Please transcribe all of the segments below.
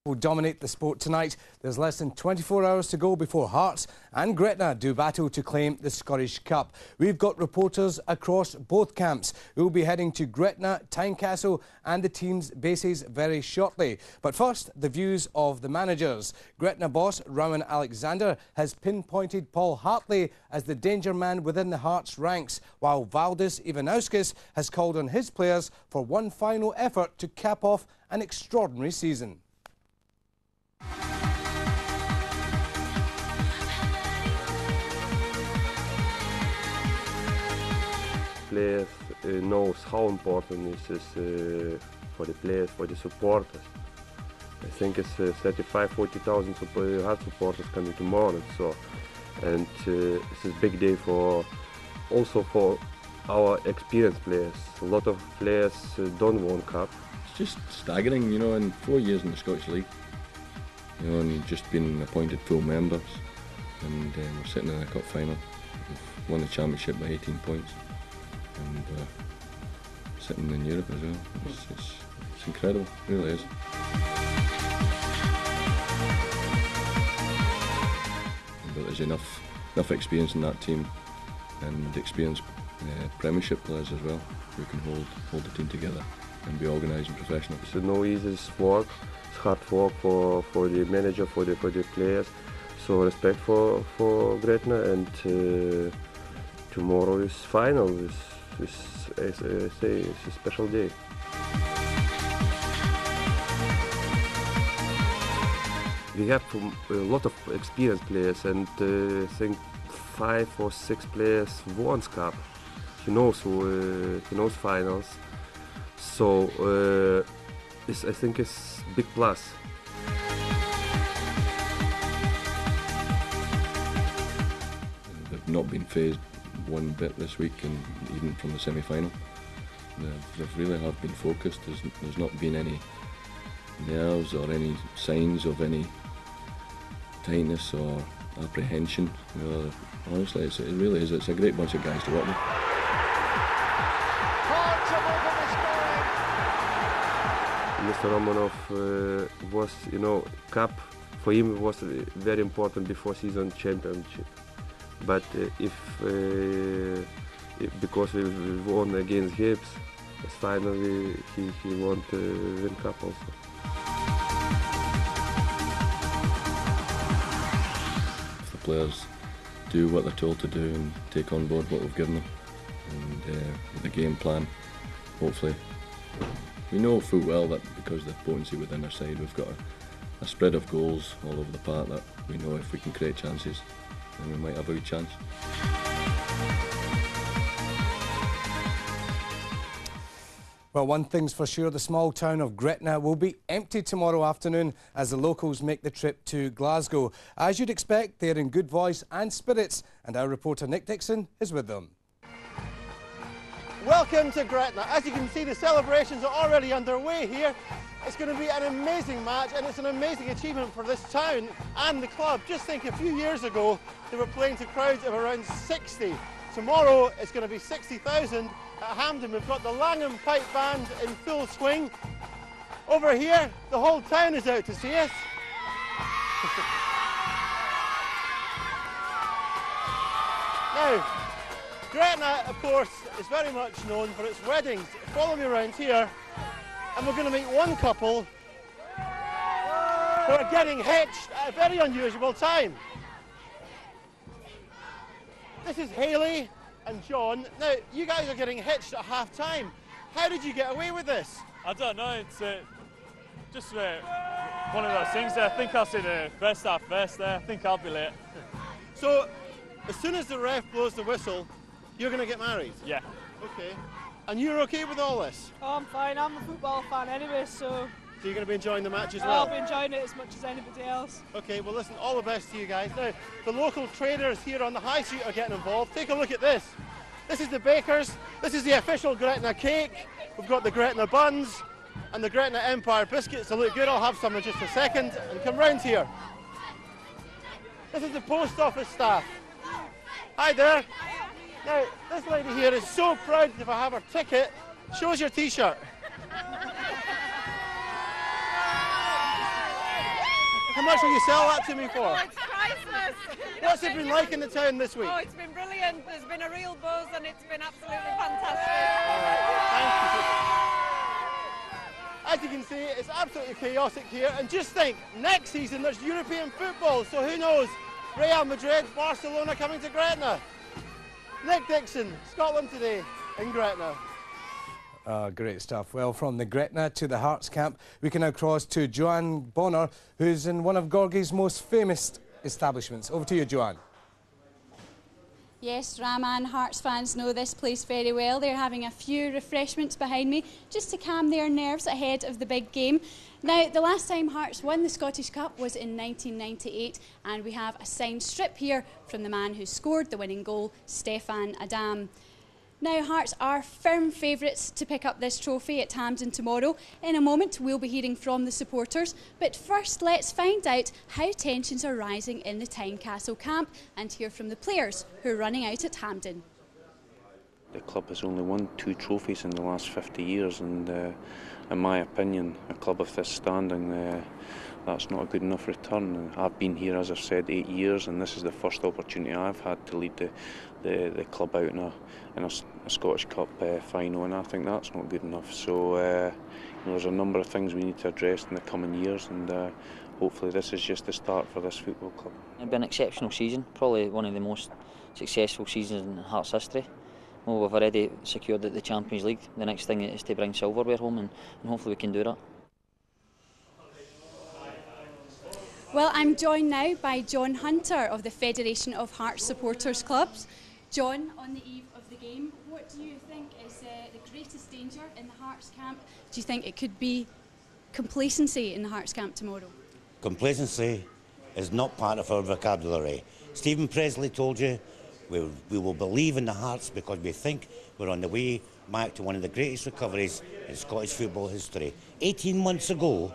Will dominate the sport tonight. There's less than 24 hours to go before Hearts and Gretna do battle to claim the Scottish Cup. We've got reporters across both camps who will be heading to Gretna, Tynecastle and the team's bases very shortly. But first, the views of the managers. Gretna boss Rowan Alexander has pinpointed Paul Hartley as the danger man within the Hearts ranks, while Valdis Ivanauskas has called on his players for one final effort to cap off an extraordinary season. Players knows how important this is for the players, for the supporters. I think it's 35,000–40,000 Hearts supporters coming tomorrow, and it's a big day also for our experienced players. A lot of players don't win cup. It's just staggering, you know, in 4 years in the Scottish League, you know, and just been appointed full members, and we're sitting in a cup final. We've won the championship by 18 points. And sitting in Europe as well. It's incredible, it really is. But there's enough experience in that team, and experienced Premiership players as well, who can hold the team together and be organised and professional. It's no easy work. It's hard work for the manager, for the players. So respect for Gretna, and tomorrow is final. It's a special day. We have a lot of experienced players, and I think 5 or 6 players won cup. He knows finals. So I think it's a big plus. They've not been phased one bit this week, and even from the semi-final. They really have been focused. There's not been any nerves or any signs of any tightness or apprehension. You know, honestly, it really is. It's a great bunch of guys to work with. Mr. Romanov was, you know, cup for him was very important before season championship. But because we won against Hibs, finally he won't win cup also. If the players do what they're told to do and take on board what we've given them, and with the game plan, hopefully, we know full well that because of the potency within our side, we've got a spread of goals all over the park that we know if we can create chances, and we might have a good chance. Well, one thing's for sure, the small town of Gretna will be empty tomorrow afternoon as the locals make the trip to Glasgow. As you'd expect, they're in good voice and spirits, and our reporter Nick Dixon is with them. Welcome to Gretna. As you can see, the celebrations are already underway here. It's going to be an amazing match, and it's an amazing achievement for this town and the club. Just think, a few years ago they were playing to crowds of around 60. Tomorrow it's going to be 60,000 at Hampden. We've got the Langham Pipe Band in full swing. Over here, the whole town is out to see us. Now, Gretna, of course, is very much known for its weddings. Follow me around here, and we're going to meet one couple who are getting hitched at a very unusual time. This is Hayley and John. Now, you guys are getting hitched at half-time. How did you get away with this? I don't know, it's just one of those things. I think I'll see the first half first there. I think I'll be late. So, as soon as the ref blows the whistle, you're going to get married? Yeah. Okay. And you're okay with all this? Oh, I'm fine. I'm a football fan anyway, so... So you're going to be enjoying the match as well? I'll be enjoying it as much as anybody else. Okay, well listen, all the best to you guys. Now, the local traders here on the high street are getting involved. Take a look at this. This is the bakers. This is the official Gretna cake. We've got the Gretna buns and the Gretna Empire biscuits. They look good. I'll have some in just a second. And come round here. This is the post office staff. Hi there. Now, this lady here is so proud to have her ticket. Show us your T-shirt. How much will you sell that to me for? Oh, it's priceless. What's it been like in the town this week? Oh, it's been brilliant. There's been a real buzz and it's been absolutely fantastic. Thank you. As you can see, it's absolutely chaotic here. And just think, next season there's European football, so who knows? Real Madrid, Barcelona coming to Gretna. Nick Dixon, Scotland Today in Gretna. Great stuff. Well, from the Gretna to the Hearts camp, we can now cross to Joanne Bonner, who's in one of Gorgie's most famous establishments. Over to you, Joanne. Yes, Raman Hearts fans know this place very well. They're having a few refreshments behind me just to calm their nerves ahead of the big game. Now, the last time Hearts won the Scottish Cup was in 1998, and we have a signed strip here from the man who scored the winning goal, Stefan Adam. Now, Hearts are firm favourites to pick up this trophy at Hampden tomorrow. In a moment, we'll be hearing from the supporters. But first, let's find out how tensions are rising in the Tynecastle camp and hear from the players who are running out at Hampden. The club has only won 2 trophies in the last 50 years, and in my opinion, a club of this standing, that's not a good enough return. I've been here, as I've said, 8 years, and this is the first opportunity I've had to lead the club out in a Scottish Cup final, and I think that's not good enough. So there's a number of things we need to address in the coming years, and hopefully this is just the start for this football club. It's been an exceptional season, probably one of the most successful seasons in Hearts history. Well, we've already secured the Champions League. The next thing is to bring silverware home, and hopefully we can do that. Well, I'm joined now by John Hunter of the Federation of Hearts Supporters Clubs. John, on the eve of the game, what do you think is the greatest danger in the Hearts camp? Do you think it could be complacency in the Hearts camp tomorrow? Complacency is not part of our vocabulary. Stephen Presley told you we will believe in the Hearts because we think we're on the way back to one of the greatest recoveries in Scottish football history. 18 months ago,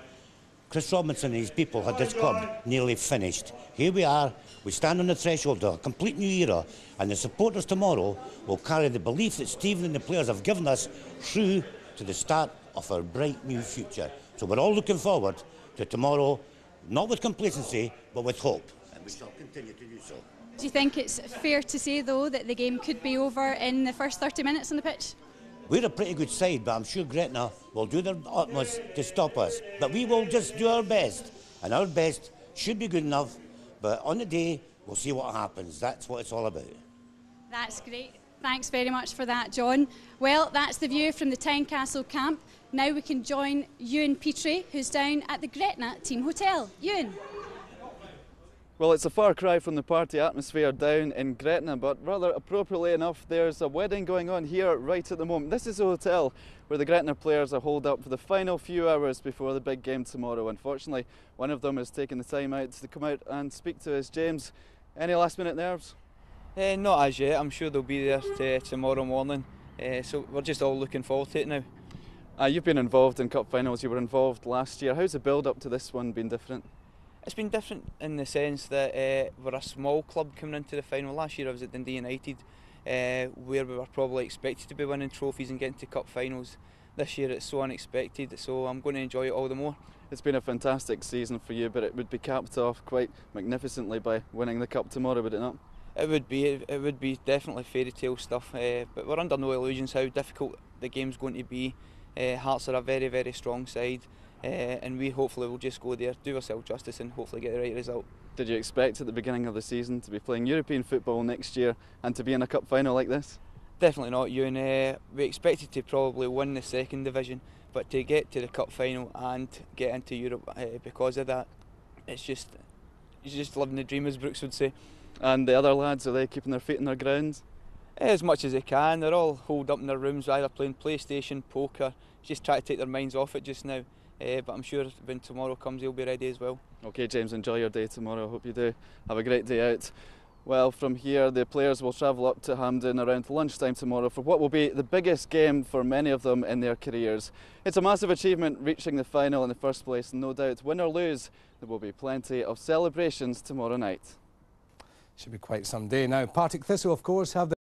Chris Robinson and his people had this club nearly finished. Here we are, we stand on the threshold of a complete new era, and the supporters tomorrow will carry the belief that Stephen and the players have given us through to the start of our bright new future. So we're all looking forward to tomorrow, not with complacency, but with hope, and we shall continue to do so. Do you think it's fair to say, though, that the game could be over in the first 30 minutes on the pitch? We're a pretty good side, but I'm sure Gretna will do their utmost to stop us. But we will just do our best, and our best should be good enough. But on the day, we'll see what happens. That's what it's all about. That's great. Thanks very much for that, John. Well, that's the view from the Tynecastle camp. Now we can join Ewan Petrie, who's down at the Gretna Team Hotel. Ewan. Well, it's a far cry from the party atmosphere down in Gretna, but rather appropriately enough, there's a wedding going on here right at the moment. This is a hotel where the Gretna players are holed up for the final few hours before the big game tomorrow. Unfortunately, one of them has taken the time out to come out and speak to us. James, any last minute nerves? Not as yet. I'm sure they'll be there tomorrow morning, so we're just all looking forward to it now. You've been involved in cup finals, you were involved last year. How's the build up to this one been different? It's been different in the sense that we're a small club coming into the final. Last year I was at Dundee United, where we were probably expected to be winning trophies and getting to cup finals. This year it's so unexpected, so I'm going to enjoy it all the more. It's been a fantastic season for you, but it would be capped off quite magnificently by winning the cup tomorrow, would it not? It would be definitely fairy tale stuff, but we're under no illusions how difficult the game's going to be. Hearts are a very, very strong side. And we hopefully will just go there, do ourselves justice and hopefully get the right result. Did you expect at the beginning of the season to be playing European football next year and to be in a cup final like this? Definitely not, Ewan. We expected to probably win the second division, but to get to the cup final and get into Europe because of that, it's just living the dream, as Brooks would say. And the other lads, are they keeping their feet in their grounds? As much as they can. They're all holed up in their rooms, either playing PlayStation, poker, just try to take their minds off it just now. But I'm sure when tomorrow comes they'll be ready as well. OK James, enjoy your day tomorrow. I hope you do. Have a great day out. Well, from here the players will travel up to Hampden around lunchtime tomorrow for what will be the biggest game for many of them in their careers. It's a massive achievement reaching the final in the first place, and no doubt, win or lose, there will be plenty of celebrations tomorrow night. Should be quite some day. Now, Partick Thistle, of course, have